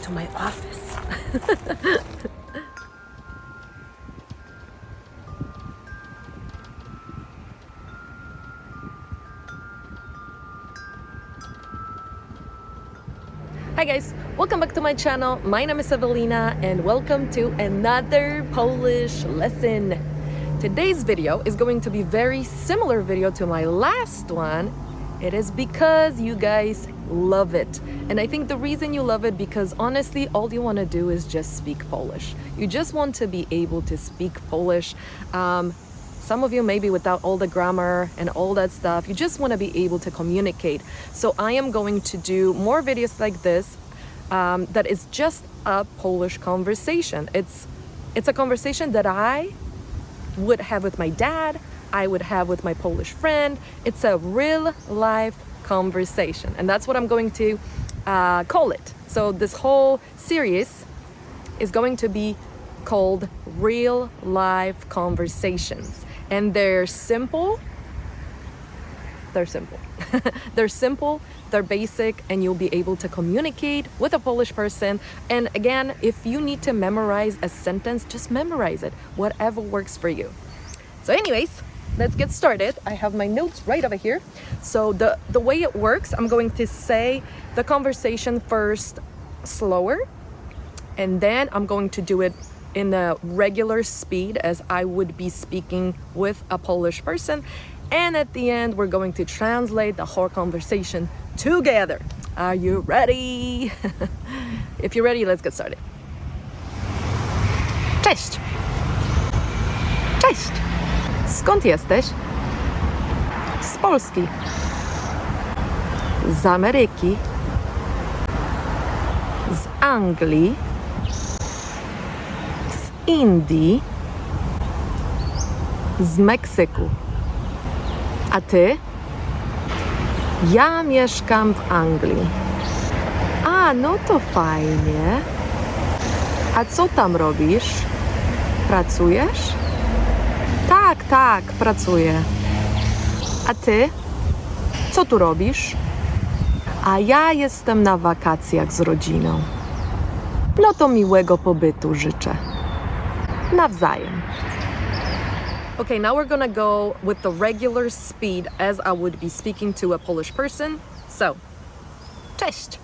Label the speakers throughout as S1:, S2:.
S1: to my office. Hi guys, welcome back to my channel. My name is Ewelina and welcome to another Polish lesson. Today's video is going to be very similar video to my last one. It is because you guys love it. And I think the reason you love it because honestly, all you want to do is just speak Polish. You just want to be able to speak Polish. Some of you maybe without all the grammar and all that stuff, you just want to be able to communicate. So I am going to do more videos like this that is just a Polish conversation. It's a conversation that I would have with my dad, I would have with my Polish friend. It's a real life conversation, and that's what I'm going to call it. So this whole series is going to be called Real Life Conversations. And they're simple, they're simple, they're basic, and you'll be able to communicate with a Polish person. And again, if you need to memorize a sentence, just memorize it, whatever works for you. So anyways, let's get started. I have my notes right over here. So the way it works, I'm going to say the conversation first slower, and then I'm going to do it in a regular speed as I would be speaking with a Polish person. And at the end, we're going to translate the whole conversation together. Are you ready? If you're ready, let's get started. Cześć! Cześć! Skąd jesteś? Z Polski. Z Ameryki. Z Anglii. Indii, z Meksyku. A ty? Ja mieszkam w Anglii. A, no to fajnie. A co tam robisz? Pracujesz? Tak, pracuję. A ty? Co tu robisz? A ja jestem na wakacjach z rodziną. No to miłego pobytu życzę. Nawzajem. Okay, now we're gonna go with the regular speed as I would be speaking to a Polish person. So, cześć.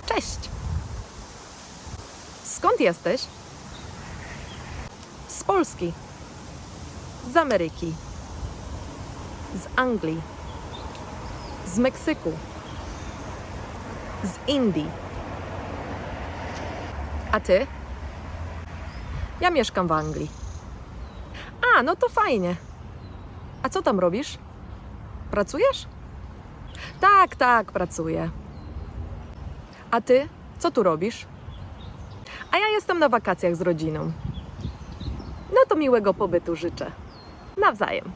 S1: Cześć. Skąd jesteś? Z Polski. Z Ameryki. Z Anglii. Z Meksyku. Z Indii. A ty? Ja mieszkam w Anglii. A, no to fajnie. A co tam robisz? Pracujesz? Tak, pracuję. A ty? Co tu robisz? A ja jestem na wakacjach z rodziną. No to miłego pobytu życzę. Nawzajem.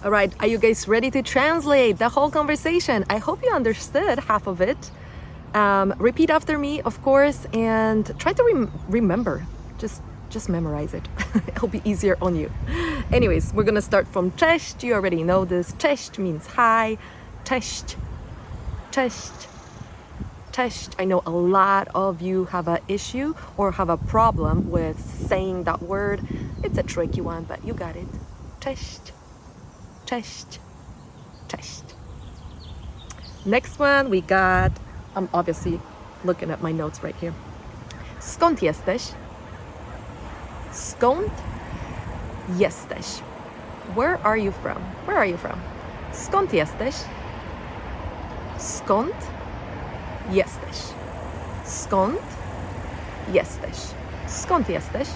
S1: Alright, are you guys ready to translate the whole conversation? I hope you understood half of it. Repeat after me, of course, and try to remember. Just memorize it. It'll be easier on you. Anyways, we're gonna start from cześć. You already know this. Cześć means hi. Cześć. Cześć. Cześć. I know a lot of you have an issue or have a problem with saying that word. It's a tricky one, but you got it. Cześć. Cześć. Cześć. Next one we got, I'm obviously looking at my notes right here. Skąd jesteś? Skąd jesteś? Where are you from? Where are you from? Skąd jesteś? Skąd jesteś? Skąd jesteś? Skąd jesteś?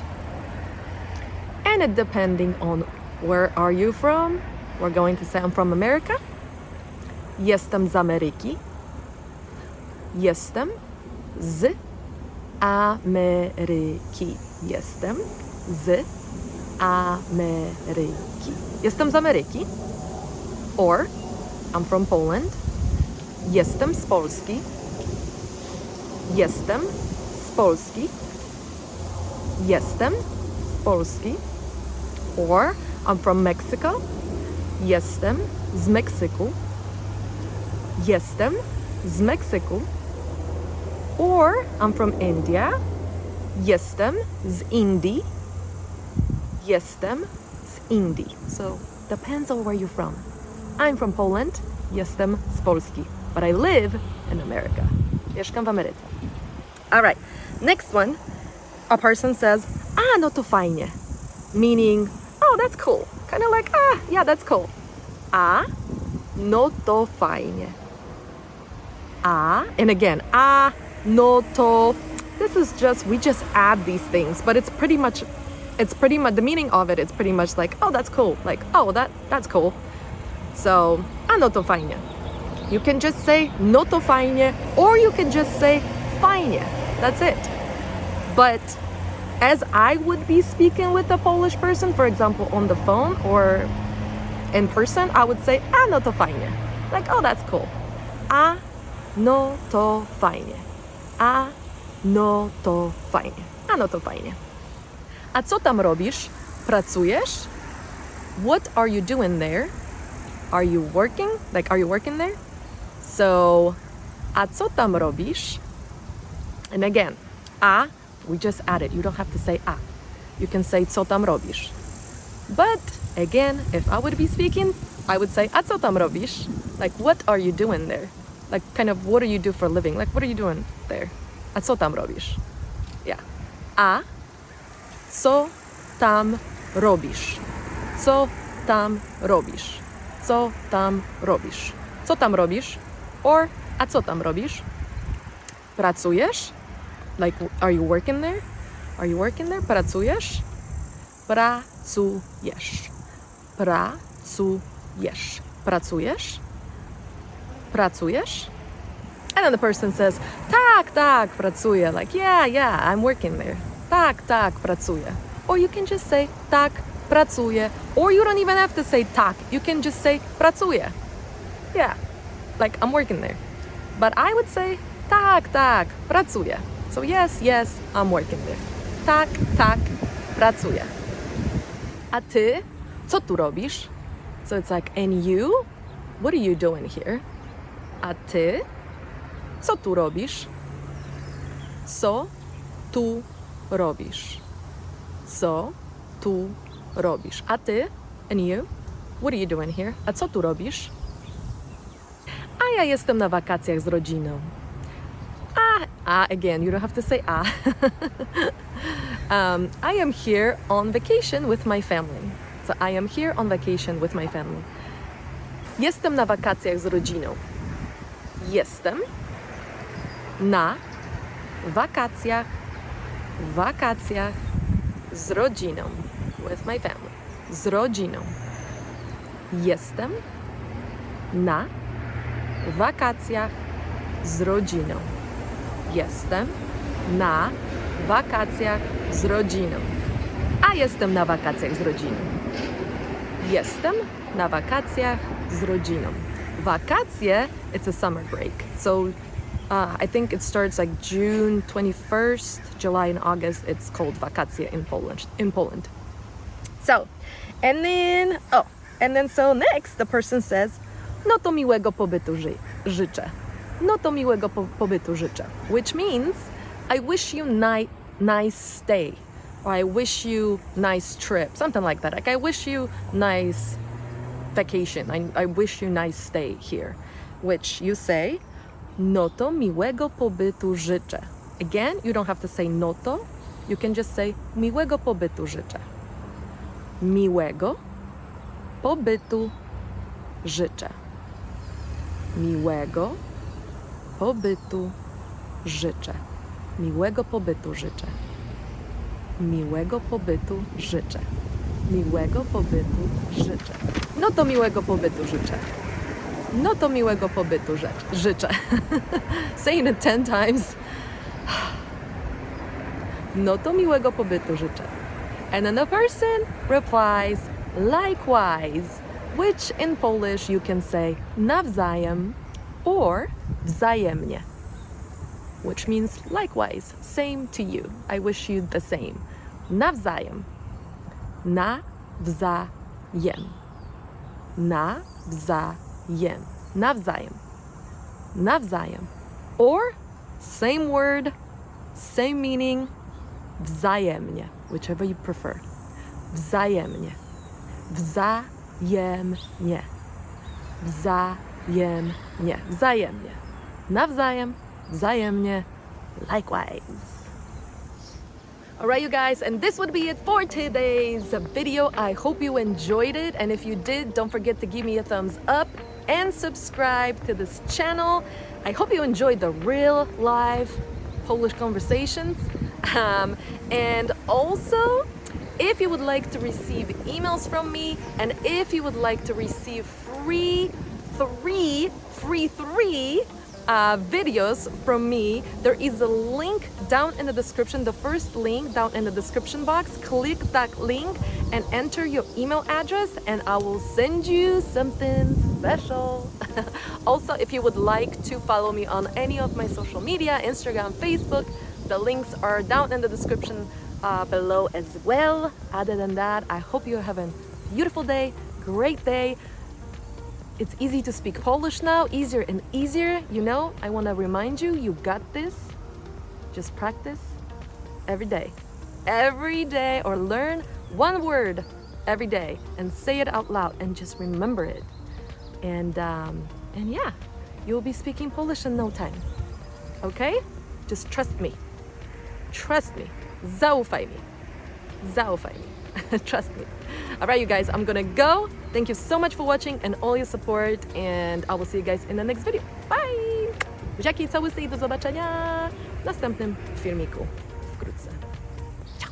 S1: And it depending on where are you from, we're going to say I'm from America. Jestem z Ameryki. Jestem z Ameryki. Jestem z Ameryki. Jestem z Ameryki. Or I'm from Poland. Jestem z Polski. Jestem z Polski. Jestem z Polski. Or I'm from Mexico. Jestem z Meksyku. Jestem z Meksyku. Or I'm from India. Jestem z Indii. Jestem z Indii. So depends on where you're from. I'm from Poland. Jestem z Polski. But I live in America. Mieszkam w Ameryce. All right. Next one. A person says, no to fajnie. Meaning, oh, that's cool. Kind of like, yeah, that's cool. No to fajnie. And again, no to. This is just, we just add these things, but it's pretty much, the meaning of it is pretty much like, oh, that's cool. Like, oh, that's cool. So, no to fajnie. You can just say no to fajnie, or you can just say fajnie. That's it. But as I would be speaking with a Polish person, for example, on the phone or in person, I would say, no to fajnie. Like, oh, that's cool. No to fajnie. No to fajnie. No to fajnie. A co tam robisz? Pracujesz? What are you doing there? Are you working? Like, are you working there? So, a co tam robisz? And again, we just added. You don't have to say a. You can say co tam robisz. But again, if I would be speaking, I would say a co tam robisz? Like, what are you doing there? Like, kind of, what do you do for a living? Like, what are you doing there? A co tam robisz? Yeah. A co tam robisz? Co tam robisz? Co tam robisz? Co tam robisz? Or a co tam robisz? Pracujesz? Like, are you working there? Are you working there? Pracujesz? Pracujesz. Pracujesz. Pracujesz? Pracujesz? And then the person says, tak, pracuję. Like, yeah, I'm working there. Tak, pracuję. Or you can just say, tak, pracuję. Or you don't even have to say tak. You can just say, pracuję. Yeah, like, I'm working there. But I would say, tak, pracuję. So yes, I'm working there. Tak, pracuję. A ty, co tu robisz? So it's like, and you? What are you doing here? A ty, co tu robisz? Co tu robisz? Co tu robisz? A ty, and you? What are you doing here? A co tu robisz? A ja jestem na wakacjach z rodziną. Again, you don't have to say I am here on vacation with my family. So I am here on vacation with my family. Jestem na wakacjach z rodziną. Jestem na wakacjach z rodziną. With my family. Z rodziną. Jestem na wakacjach z rodziną. Jestem na wakacjach z rodziną. A jestem na wakacjach z rodziną. Jestem na wakacjach z rodziną. Wakacje, it's a summer break. So I think it starts like June 21st, July and August. It's called wakacje in Poland. So, and then so next the person says, no to miłego pobytu życzę. No to miłego pobytu życzę. Which means, I wish you nice stay. Or I wish you nice trip. Something like that. Like, I wish you nice vacation. I wish you nice stay here. Which you say, no to miłego pobytu życzę. Again, you don't have to say no to. You can just say miłego pobytu życzę. Miłego pobytu życzę. Miłego pobytu życzę. Miłego pobytu życzę. Miłego pobytu życzę. Miłego pobytu życzę. No to miłego pobytu życzę. No to miłego pobytu życzę. Saying it 10 times. No to miłego pobytu życzę. And then the person replies, likewise, which in Polish you can say nawzajem or wzajemnie, which means likewise, same to you. I wish you the same. Nawzajem. Nawzajem. Nawzajem. Nawzajem. Nawzajem. Or Same word, same meaning, wzajemnie, whichever you prefer. Wzajemnie. Wzajemnie. Wzajemnie. Wzajemnie. Nawzajem. Wzajemnie. Likewise. Alright, you guys, and this would be it for today's video. I hope you enjoyed it, and if you did, don't forget to give me a thumbs up and subscribe to this channel. I hope you enjoyed the real live Polish conversations. And also, if you would like to receive emails from me, and if you would like to receive free videos from me, there is a link down in the description, the first link down in the description box. Click that link and enter your email address, and I will send you something special. Also, if you would like to follow me on any of my social media, Instagram, Facebook, the links are down in the description below as well. Other than that, I hope you're having a beautiful day, great day. It's easy to speak Polish now, easier and easier. You know, I want to remind you, you got this. Just practice every day, or learn one word every day and say it out loud and just remember it. And yeah, you'll be speaking Polish in no time. Okay? Just trust me. Trust me. Zaufaj mi. Zaufaj mi. Trust me. All right, you guys, I'm gonna go. Thank you so much for watching and all your support, and I will see you guys in the next video. Bye! Buziaki, całusy i do zobaczenia w następnym filmiku wkrótce. Ciao!